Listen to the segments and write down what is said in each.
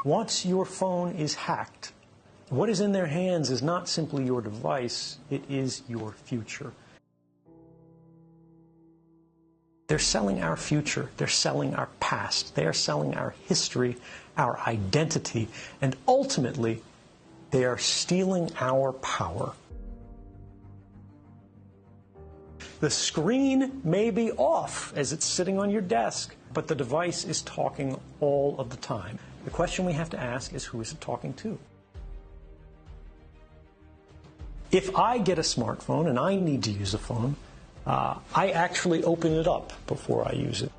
Once your phone is hacked, what is in their hands is not simply your device, it is your future. They're selling our future, they're selling our past, they are selling our history, our identity, and ultimately, they are stealing our power. The screen may be off as it's sitting on your desk, but the device is talking all of the time. The question we have to ask is, who is it talking to? If I get a smartphone and I need to use a phone, I actually open it up before I use it.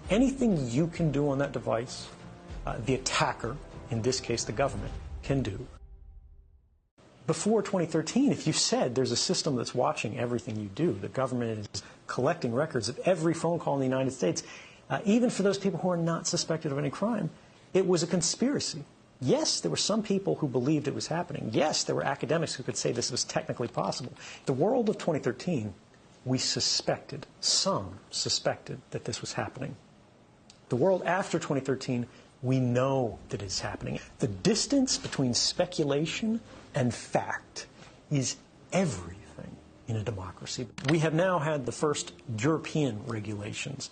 Anything you can do on that device, the attacker, in this case the government, can do. Before 2013, if you said there's a system that's watching everything you do, the government is collecting records of every phone call in the United States, even for those people who are not suspected of any crime, it was a conspiracy. Yes, there were some people who believed it was happening. Yes, there were academics who could say this was technically possible. The world of 2013, some suspected that this was happening. The world after 2013, we know that it's happening. The distance between speculation and fact is everything in a democracy. We have now had the first European regulations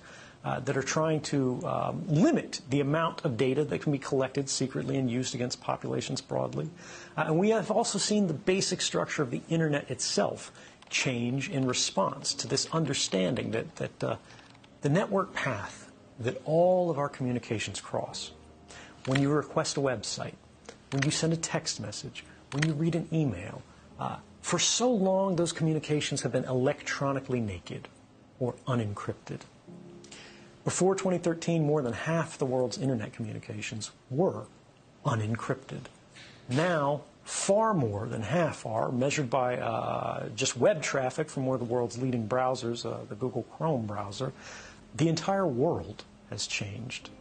that are trying to limit the amount of data that can be collected secretly and used against populations broadly. And we have also seen the basic structure of the Internet itself change in response to this understanding that the network path that all of our communications cross, when you request a website, when you send a text message, when you read an email, for so long those communications have been electronically naked or unencrypted. Before 2013, more than half the world's internet communications were unencrypted. Now, far more than half are, measured by just web traffic from one of the world's leading browsers, the Google Chrome browser. The entire world has changed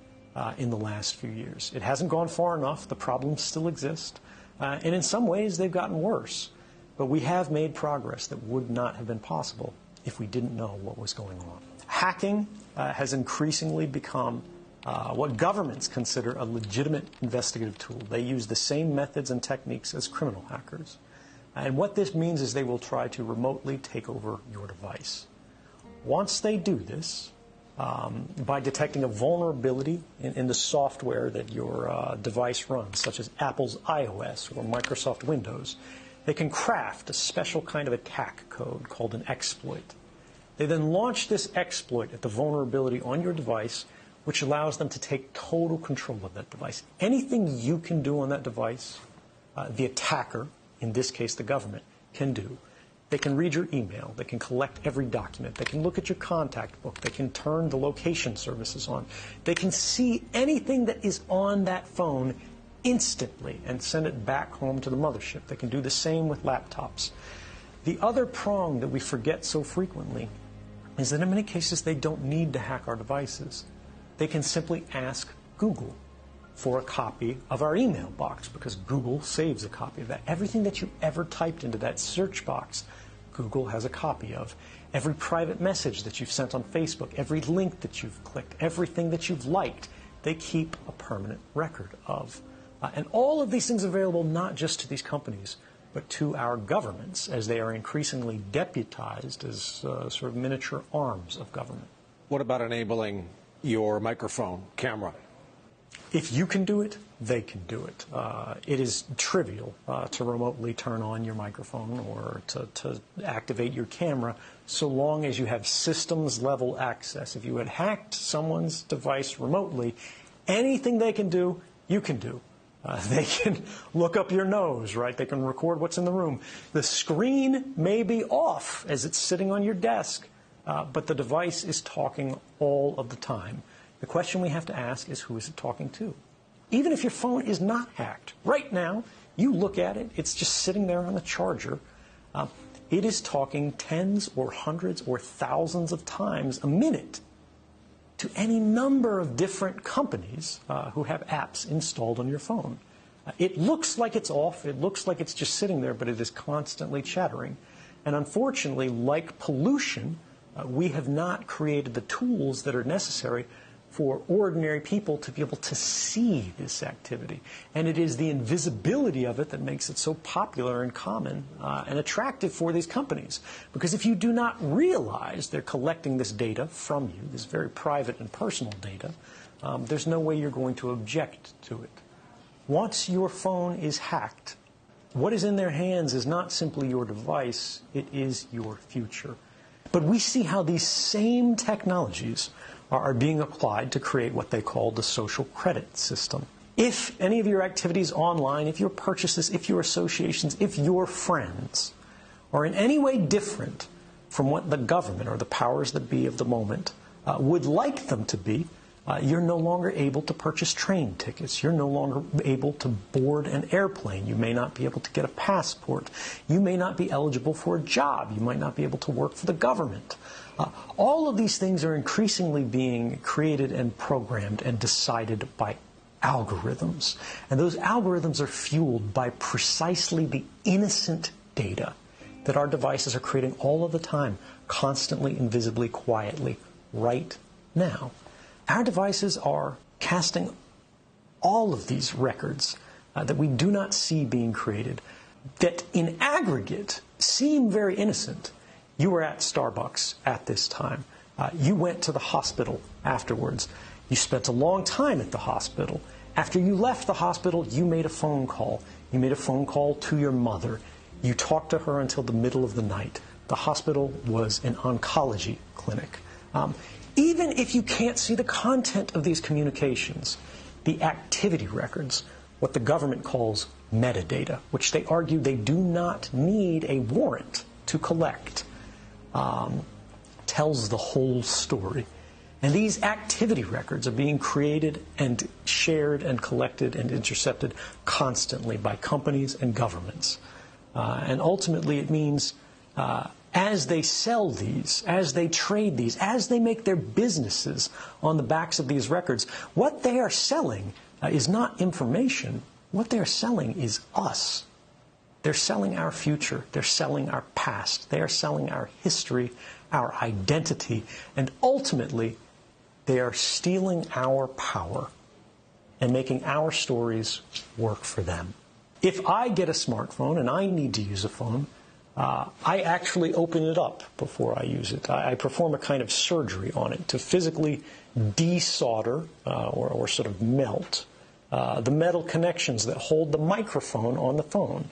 in the last few years. It hasn't gone far enough. The problems still exist. And in some ways, they've gotten worse. But we have made progress that would not have been possible if we didn't know what was going on. Hacking has increasingly become what governments consider a legitimate investigative tool. They use the same methods and techniques as criminal hackers. And what this means is they will try to remotely take over your device. Once they do this, by detecting a vulnerability in the software that your device runs, such as Apple's iOS or Microsoft Windows, they can craft a special kind of attack code called an exploit. They then launch this exploit at the vulnerability on your device, which allows them to take total control of that device. Anything you can do on that device, the attacker, in this case the government, can do. They can read your email, they can collect every document, they can look at your contact book, they can turn the location services on, they can see anything that is on that phone instantly and send it back home to the mothership. They can do the same with laptops. The other prong that we forget so frequently is that in many cases they don't need to hack our devices. They can simply ask Google for a copy of our email box, because Google saves a copy of that. Everything that you ever typed into that search box, Google has a copy of. Every private message that you've sent on Facebook, every link that you've clicked, everything that you've liked, they keep a permanent record of. And all of these things are available not just to these companies, but to our governments, as they are increasingly deputized as sort of miniature arms of government. What about enabling your microphone camera? If you can do it, they can do it. It is trivial to remotely turn on your microphone or to activate your camera, so long as you have systems-level access. If you had hacked someone's device remotely, anything they can do, you can do. They can look up your nose, right? They can record what's in the room. The screen may be off as it's sitting on your desk, but the device is talking all of the time. The question we have to ask is, who is it talking to? Even if your phone is not hacked, right now, you look at it, it's just sitting there on the charger. It is talking tens or hundreds or thousands of times a minute to any number of different companies who have apps installed on your phone. It looks like it's off, it looks like it's just sitting there, but it is constantly chattering. And unfortunately, like pollution, we have not created the tools that are necessary for ordinary people to be able to see this activity. And it is the invisibility of it that makes it so popular and common and attractive for these companies. Because if you do not realize they're collecting this data from you, this very private and personal data, there's no way you're going to object to it. Once your phone is hacked, what is in their hands is not simply your device, it is your future. But we see how these same technologies are being applied to create what they call the social credit system. If any of your activities online, if your purchases, if your associations, if your friends are in any way different from what the government or the powers that be of the moment would like them to be, you're no longer able to purchase train tickets. You're no longer able to board an airplane. You may not be able to get a passport. You may not be eligible for a job. You might not be able to work for the government. All of these things are increasingly being created and programmed and decided by algorithms. And those algorithms are fueled by precisely the innocent data that our devices are creating all of the time, constantly, invisibly, quietly, right now. Our devices are casting all of these records that we do not see being created, that in aggregate seem very innocent. You were at Starbucks at this time. You went to the hospital afterwards. You spent a long time at the hospital. After you left the hospital, you made a phone call. You made a phone call to your mother. You talked to her until the middle of the night. The hospital was an oncology clinic. Even if you can't see the content of these communications, the activity records, what the government calls metadata, which they argue they do not need a warrant to collect, tells the whole story. And these activity records are being created and shared and collected and intercepted constantly by companies and governments. And ultimately it means as they sell these, as they trade these, as they make their businesses on the backs of these records, what they are selling is not information. What they are selling is us. They're selling our future. They're selling our past. They are selling our history, our identity, and ultimately, they are stealing our power and making our stories work for them. If I get a smartphone and I need to use a phone, I actually open it up before I use it. I perform a kind of surgery on it to physically desolder or sort of melt the metal connections that hold the microphone on the phone.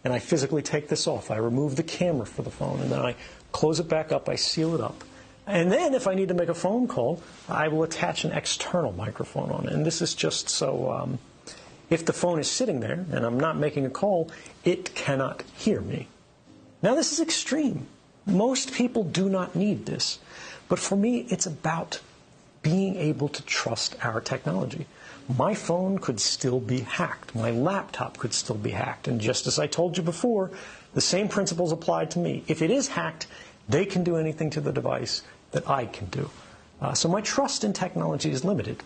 And I physically take this off. I remove the camera for the phone, and then I close it back up. I seal it up. And then if I need to make a phone call, I will attach an external microphone on it. And this is just so if the phone is sitting there and I'm not making a call, it cannot hear me. Now, this is extreme. Most people do not need this. But for me, it's about being able to trust our technology. My phone could still be hacked. My laptop could still be hacked. And just as I told you before, the same principles apply to me. If it is hacked, they can do anything to the device that I can do. So my trust in technology is limited.